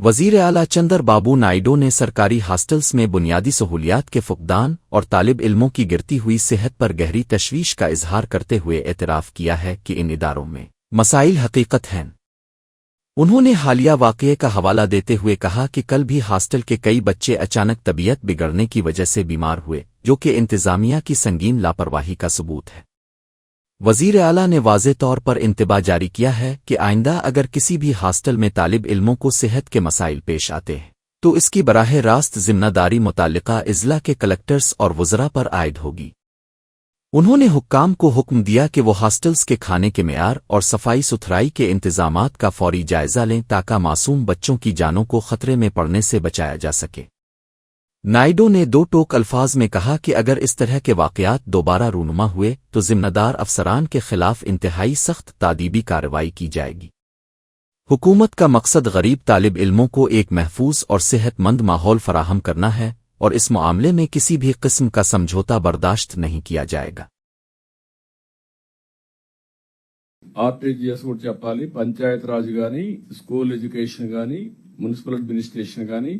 वजीर आला चंद्र बाबू नायडू ने सरकारी हॉस्टल्स में बुनियादी सहूलियात के फुकदान और तालिब इल्मों की गिरती हुई सेहत पर गहरी तशवीश का इजहार करते हुए एतराफ़ किया है कि इन इदारों में मसाइल हकीकत हैं। उन्होंने हालिया वाक़ये का हवाला देते हुए कहा कि कल भी हॉस्टल के कई बच्चे अचानक तबीयत बिगड़ने की वजह से बीमार हुए, जो कि इंतज़ामिया की संगीन लापरवाही का सबूत है। वज़ीर आला ने वाज़े तौर पर इंतबाह जारी किया है कि आइंदा अगर किसी भी हॉस्टल में तालिब इल्मों को सेहत के मसाइल पेश आते हैं तो इसकी बराह रास्त ज़िम्मेदारी मुताल्लिका इज़ला के कलेक्टर्स और वज़रा पर आयद होगी। उन्होंने हुक्काम को हुक्म दिया कि वो हॉस्टल्स के खाने के मेयार और सफाई सुथराई के इंतज़ामात का फौरी जायज़ा लें ताकि मासूम बच्चों की जानों को खतरे में पड़ने से बचाया जा सके। नायडू ने दो टोक अल्फाज में कहा कि अगर इस तरह के वाक़यात दोबारा रूनुमा हुए तो ज़िम्मेदार अफसरान के खिलाफ इंतहाई सख्त तादीबी कार्रवाई की जाएगी। हुकूमत का मकसद गरीब तालिब इल्मों को एक महफूज और सेहतमंद माहौल फराहम करना है और इस मामले में किसी भी किस्म का समझौता बर्दाश्त नहीं किया जाएगा। ఆర్టీజీఎస్ కూడా చెప్పాలి, పంచాయత్ రాజ్ గాని, స్కూల్ ఎడ్యుకేషన్ గాని, మున్సిపల్ అడ్మినిస్ట్రేషన్ గాని,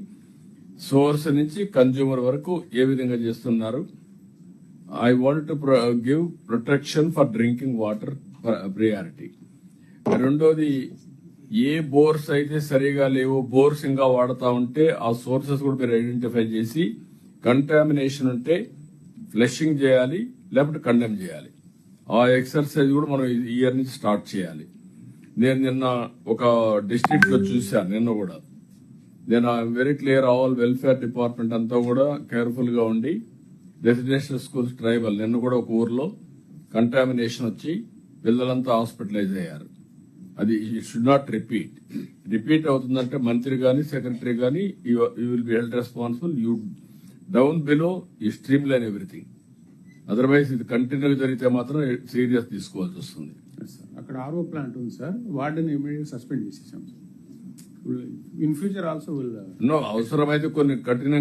సోర్స్ నుంచి కన్జ్యూమర్ వరకు ఏ విధంగా చేస్తున్నారు. I want to give protection for drinking water priority. రెండోది, ఏ బోర్స్ అయితే సరిగా లేవో, బోర్స్ ఇంకా వాడుతా ఉంటే ఆ సోర్సెస్ కూడా మీరు ఐడెంటిఫై చేసి కంటామినేషన్ ఉంటే ఫ్లషింగ్ చేయాలి, లేకపోతే కండెమ్ చేయాలి. ఆ ఎక్సర్సైజ్ కూడా మనం ఈ ఇయర్ నుంచి స్టార్ట్ చేయాలి. నేను నిన్న ఒక డిస్ట్రిక్ట్ లో చూశాను. నిన్న కూడా నేను very clear, all welfare department అంతా కూడా కేర్ఫుల్ గా ఉండి రెసిడెన్షియల్ స్కూల్స్ ట్రైబల్ నిన్న కూడా ఒక ఊర్లో కంటామినేషన్ వచ్చి పిల్లలంతా హాస్పిటలైజ్ అయ్యారు. అది ఇట్ షుడ్ నాట్ రిపీట్ అవుతుందంటే మంత్రి గాని సెక్రటరీ గాని you will be held responsible. You down below you stream line everything. Otherwise ఇది కంటిన్యూ జరిగితే మాత్రం సీరియస్ తీసుకోవాల్సి వస్తుంది. అక్కడ ఆర్ఓ ప్లాంట్ ఉంది సార్, వాటిని ఇమీడియట్ సస్పెండ్ చేసేసాం. ఇన్ ఫ్యూచర్ ఆల్సో విల్ అవసరమైతే కొన్ని కఠిన